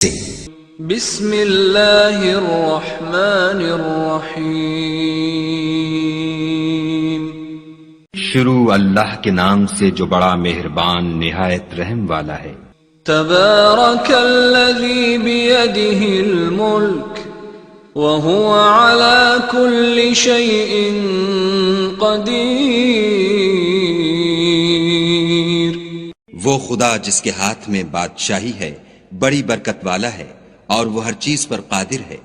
بسم اللہ الرحمن الرحیم شروع اللہ کے نام سے جو بڑا مہربان نہایت رحم والا ہے۔ تبارک الذی بیدہ الملک وہو علی کل شیء قدیر۔ وہ خدا جس کے ہاتھ میں بادشاہی ہے بڑی برکت والا ہے اور وہ ہر چیز پر قادر ہے۔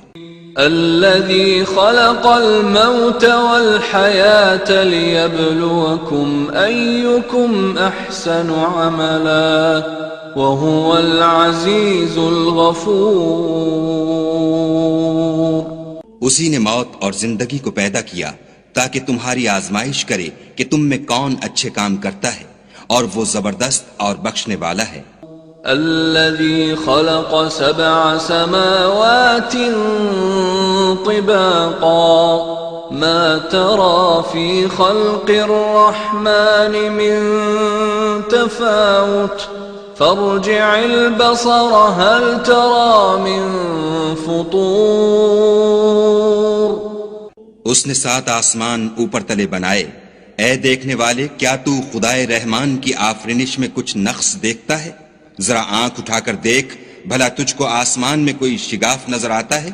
الذي خلق الموت والحياة ليبلوكم أيكم أحسن عملا وهو العزيز الغفور۔ اسی نے موت اور زندگی کو پیدا کیا تاکہ تمہاری آزمائش کرے کہ تم میں کون اچھے کام کرتا ہے، اور وہ زبردست اور بخشنے والا ہے۔ الذي خلق 7 سماوات طباقا ما ترى في خلق الرحمن من تفاوت فارجع البصر هل ترى من فطور۔ اس نے 7 آسمان اوپر تلے بنائے، اے دیکھنے والے کیا تو خدائے رحمان کی آفرینش میں کچھ نقص دیکھتا ہے؟ ذرا آنکھ اٹھا کر دیکھ، بھلا تجھ کو آسمان میں کوئی شگاف نظر آتا ہے؟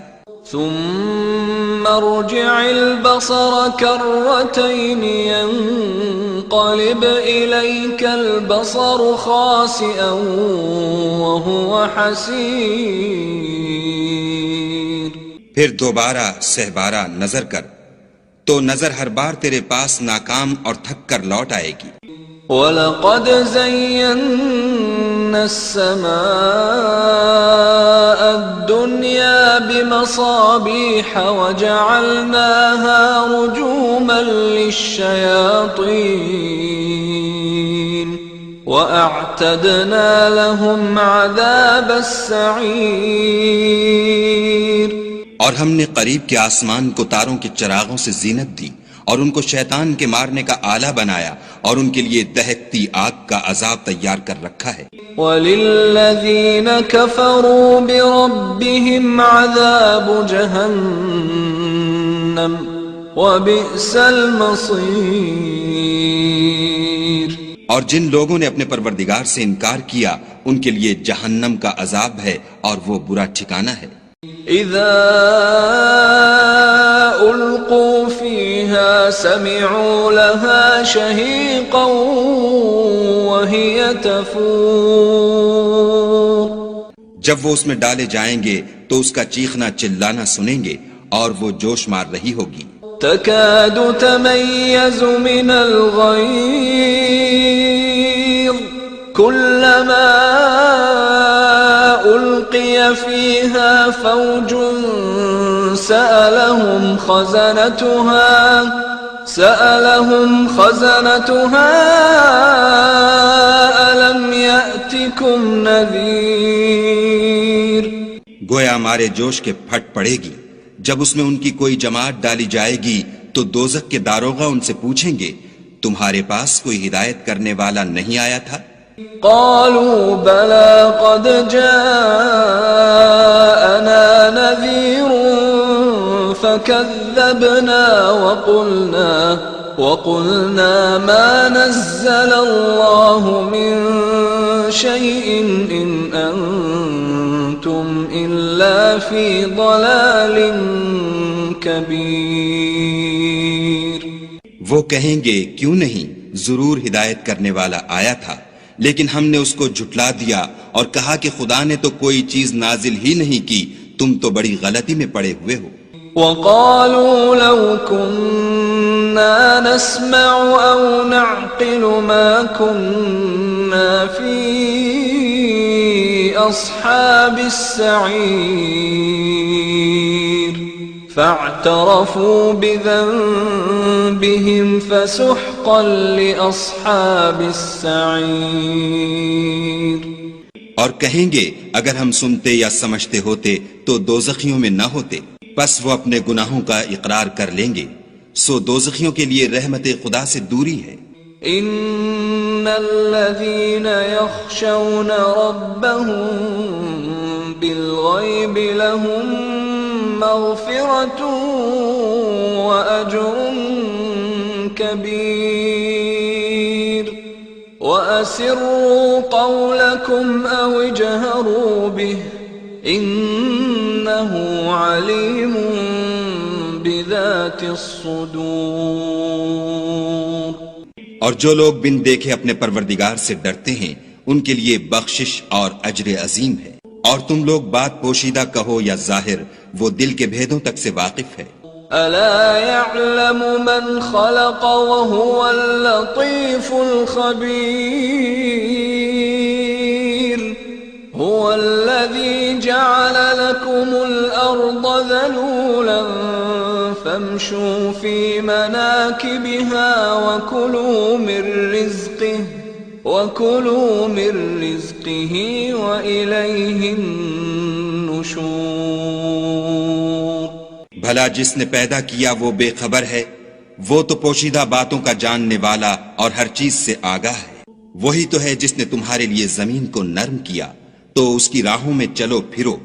ثم ارجع البصر كرتين ينقلب إليك البصر خاسئا وهو حسير۔ پھر دوبارہ سہبارہ نظر کر تو نظر ہر بار تیرے پاس ناکام اور تھک کر لوٹ آئے گی۔ وَلَقَدْ زَيَّنَّا السَّمَاءَ الدُّنْيَا بِمَصَابِيحَ وَجَعَلْنَاهَا رُجُومًا لِلشَّيَاطِينِ وَأَعْتَدْنَا لَهُمْ عَذَابَ السَّعِيرِ۔ اور ہم نے قریب کے آسمان کو تاروں کے چراغوں سے زینت دی اور ان کو شیطان کے مارنے کا آلہ بنایا، اور ان کے لیے دہکتی آگ کا عذاب تیار کر رکھا ہے۔ وَلِلَّذِينَ كَفَرُوا بِرَبِّهِمْ عَذَابُ جَهَنَّمَ وَبِئْسَ الْمَصِيرُ۔ اور جن لوگوں نے اپنے پروردگار سے انکار کیا ان کے لیے جہنم کا عذاب ہے اور وہ برا ٹھکانہ ہے۔ اذا القوا فيها سمعوا لها شهيقا وهي تفور۔ جب وہ اس میں ڈالے جائیں گے تو اس کا چیخنا چلانا سنیں گے اور وہ جوش مار رہی ہوگی۔ تكاد تميز من الغيظ كلما ألقي فيها فوج سألهم خزنتها ألم يأتكم نذير۔ گویا مارے جوش کے پھٹ پڑے گی۔ جب اس میں ان کی کوئی جماعت ڈالی جائے گی تو دوزخ کے داروغہ ان سے پوچھیں گے تمہارے پاس کوئی ہدایت کرنے والا نہیں آیا تھا؟ قالوا بلى قد جاءنا نذير فكذبنا وقلنا ما نزل الله من شيء إن أنتم إلا في ضلال كبير۔ وہ کہیں گے کیوں نہیں، ضرور ہدایت کرنے والا آیا تھا، لیکن ہم نے اس کو جھٹلا دیا اور کہا کہ خدا نے تو کوئی چیز نازل ہی نہیں کی، تم تو بڑی غلطی میں پڑے ہوئے ہو۔ وَقَالُوا لَوْ كُنَّا نَسْمَعُ أَوْ نَعْقِلُ مَا كُنَّا فِي أَصْحَابِ السَّعِيرِ فَاعْتَرَفُوا بِذَنبِهِمْ فَسُحْقًا لِأَصْحَابِ السَّعِيرِ۔ اور کہیں گے اگر ہم سنتے یا سمجھتے ہوتے تو دوزخیوں میں نہ ہوتے، پس وہ اپنے گناہوں کا اقرار کر لیں گے، سو دوزخیوں کے لیے رحمت خدا سے دوری ہے۔ ان الذين يخشون ربهم بالغیب لهم مغفرة وأجر كبير وأسروا قولكم أو اجهروا به إنه عليم بذات الصدور. اور جو لوگ بن دیکھے اپنے پروردگار سے ڈرتے ہیں ان کے لیے بخشش اور اجر عظیم ہے. اور تم لوگ بات پوشیدہ کہو یا ظاہر، وہ دل کے بھیدوں تک سے واقف ہے. ألا يعلم من خلق وهو اللطيف الخبير هو الذي جعل لكم الأرض ذلولا فامشوا في مناكبها وكلوا من رزقه وإليه النشور. بھلا جس نے پیدا کیا وہ بے خبر ہے، وہ تو پوشیدہ باتوں کا جاننے والا اور ہر چیز سے آگاہ ہے. وہی تو ہے جس نے تمہارے لیے زمین کو نرم کیا تو اس کی راہوں میں چلو پھرو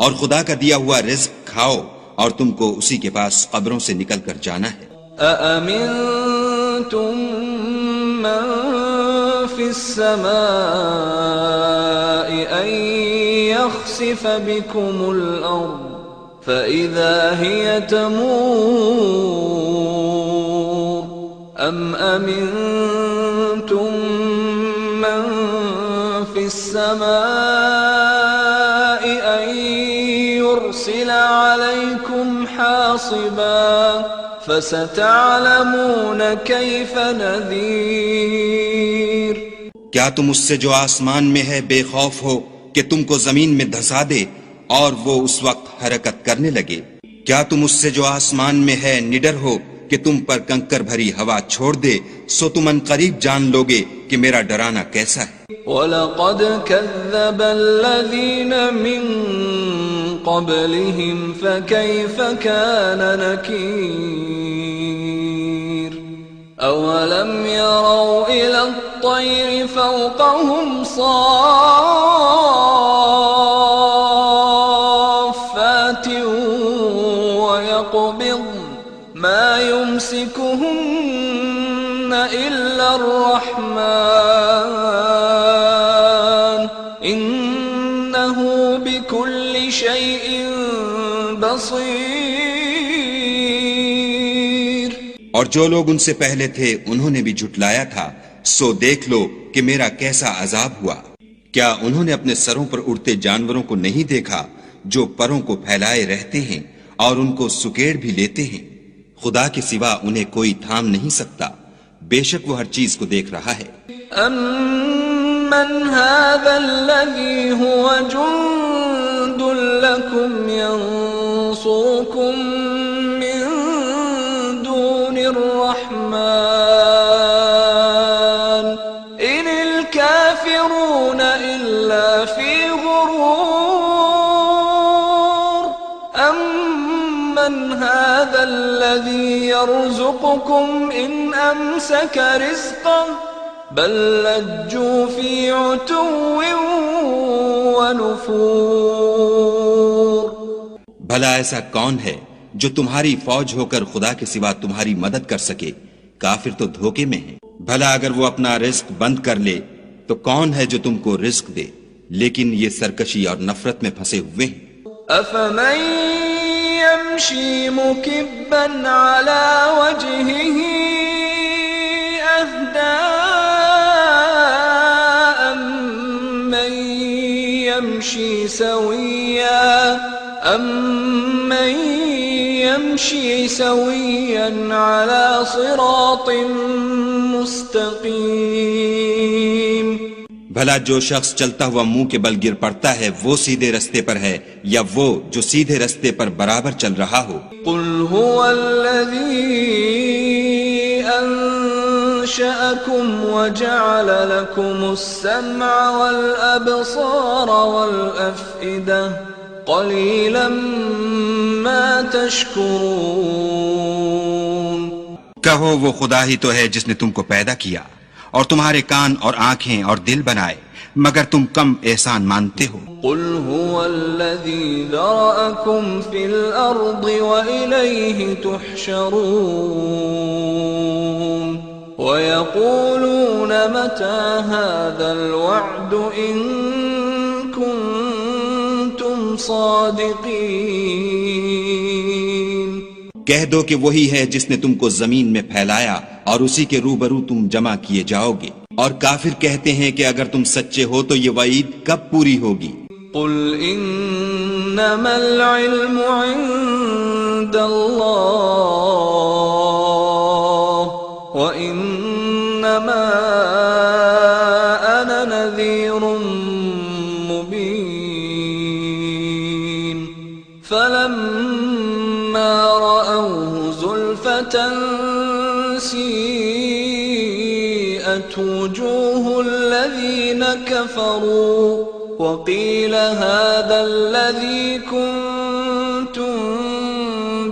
اور خدا کا دیا ہوا رزق کھاؤ اور تم کو اسی کے پاس قبروں سے نکل کر جانا ہے. أأمنتم من في السماء أن يخسف بكم الأرض فإذا هي تمور أم أمنتم من في السماء أن يرسل عليكم حاصبا فستعلمون كيف نذير. کیا تم اس سے جو آسمان میں ہے بے خوف ہو کہ تم کو زمین میں دھسا دے اور وہ اس وقت حرکت کرنے لگے؟ کیا تم اس سے جو آسمان میں ہے نڈر ہو کہ تم پر کنکر بھری ہوا چھوڑ دے؟ سو تم ان قریب جان لوگے کہ میرا ڈرانا کیسا ہے. وَلَقَدْ كَذَّبَ الَّذِينَ مِن قَبْلِهِمْ فَكَيْفَ كَانَ نَكِيرِ. أَوَلَمْ يَرَوْا إِلَى الطَّيْرِ فَوْقَهُمْ صَافَّاتٍ وَيَقْبِضْنَ مَا يُمْسِكُهُنَّ إِلَّا الرَّحْمَنُ إِنَّهُ بِكُلِّ شَيْءٍ بَصِيرٌ. اور جو لوگ ان سے پہلے تھے انہوں نے بھی جھٹلایا تھا، سو دیکھ لو کہ میرا کیسا عذاب ہوا. کیا انہوں نے اپنے سروں پر اڑتے جانوروں کو نہیں دیکھا جو پروں کو پھیلائے رہتے ہیں اور ان کو سکیڑ بھی لیتے ہیں؟ خدا کے سوا انہیں کوئی تھام نہیں سکتا، بے شک وہ ہر چیز کو دیکھ رہا ہے. أَمَّنْ هَذَا الَّذِي هُوَ جُنْدٌ لَكُمْ يَنْصُرُكُمْ مِنْ دُونِ الرَّحْمَنِ إِنِ الْكَافِرُونَ إِلَّا فِي غُرُورٍ. أَمَّنْ هَذَا الَّذِي يَرْزُقُكُمْ إِنْ أَمْسَكَ رِزْقَهُ بَلْ لَجُّوا فِي عُتُوٍّ وَنُفُورٍ. بھلا ایسا کون ہے جو تمہاری فوج ہو کر خدا کے سوا تمہاری مدد کر سکے؟ کافر تو دھوکے میں ہیں. بھلا اگر وہ اپنا رزق بند کر لے تو کون ہے جو تم کو رزق دے؟ لیکن یہ سرکشی اور نفرت میں پھنسے ہوئے ہیں. أَفَمَن يَمْشِي مُكِبًّا عَلَى وَجْهِهِ أَهْدَىٰ أَمَّن يَمْشِي سَوِيًّا عَلَى صِرَاطٍ مُسْتَقِيمٍ. بھلا جو شخص چلتا ہوا منہ کے بل گر پڑتا ہے وہ سیدھے رستے پر ہے یا وہ جو سیدھے رستے پر برابر چل رہا ہو؟ قُلْ هُوَ الَّذِي أَنشَأَكُمْ وَجَعَلَ لَكُمُ السَّمْعَ وَالْأَبْصَارَ وَالْأَفْئِدَةَ قَلِيلًا مَا تَشْكُرُونَ. کہو وہ خدا ہی تو ہے جس نے تم کو پیدا کیا اور تمہارے کان اور آنکھیں اور دل بنائے، مگر تم کم احسان مانتے ہو۔ قل هو الذي ذرأكم في الأرض وإليه تحشرون ويقولون متى هذا الوعد إن كنتم صادقين۔ کہہ دو کہ وہی ہے جس نے تم کو زمین میں پھیلایا اور اسی کے روبرو تم جمع کیے جاؤ گے۔ اور کافر کہتے ہیں کہ اگر تم سچے ہو تو یہ وعید کب پوری ہوگی؟ قل انما العلم عند اللہ وانما انا نذیر مبین فلما رأوه زلفة سیئت وجوه الذین کفروا وقیل هذا الذی کنتم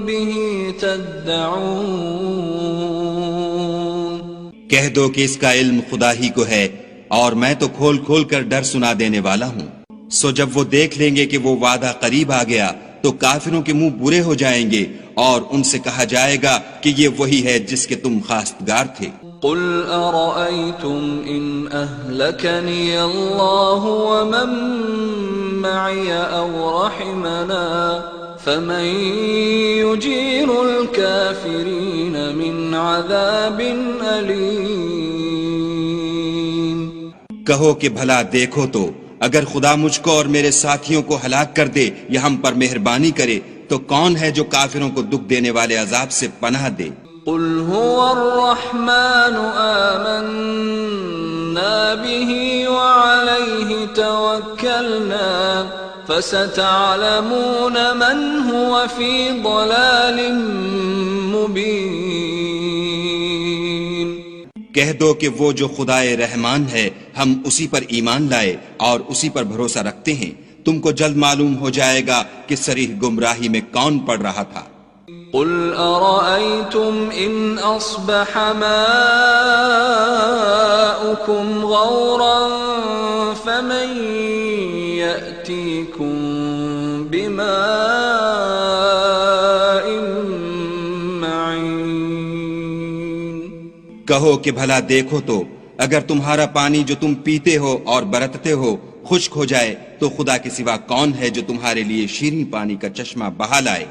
به تدعون۔ کہہ دو کہ اس کا علم خدا ہی کو ہے اور میں تو کھول کھول کر ڈر سنا دینے والا ہوں۔ سو جب وہ دیکھ لیں گے کہ وہ وعدہ قریب آ گیا تو کافروں کے منہ برے ہو جائیں گے اور ان سے کہا جائے گا کہ یہ وہی ہے جس کے تم خواستگار تھے۔ قل ارأيتم ان اهلكني الله ومن معي او رحمنا فمن يجير الكافرين من عذاب أليم۔ کہو کہ بھلا دیکھو تو اگر خدا مجھ کو اور میرے ساتھیوں کو ہلاک کر دے یا ہم پر مہربانی کرے تو کون ہے جو کافروں کو دکھ دینے والے عذاب سے پناہ دے؟ قل هو الرحمن آمنا به وعليه توكلنا فستعلمون من هو في ضلال مبين۔ کہہ دو کہ وہ جو خدائے رحمان ہے ہم اسی پر ایمان لائے اور اسی پر بھروسہ رکھتے ہیں، تم کو جلد معلوم ہو جائے گا کہ صریح گمراہی میں کون پڑ رہا تھا۔ قل أرأيتم إن أصبح ماؤكم غورا فمن يأتيكم بماء معين۔ کہو کہ بھلا دیکھو تو اگر تمہارا پانی جو تم پیتے ہو اور برتتے ہو خشک ہو جائے تو خدا کے سوا کون ہے جو تمہارے لیے شیریں پانی کا چشمہ بہا لائے؟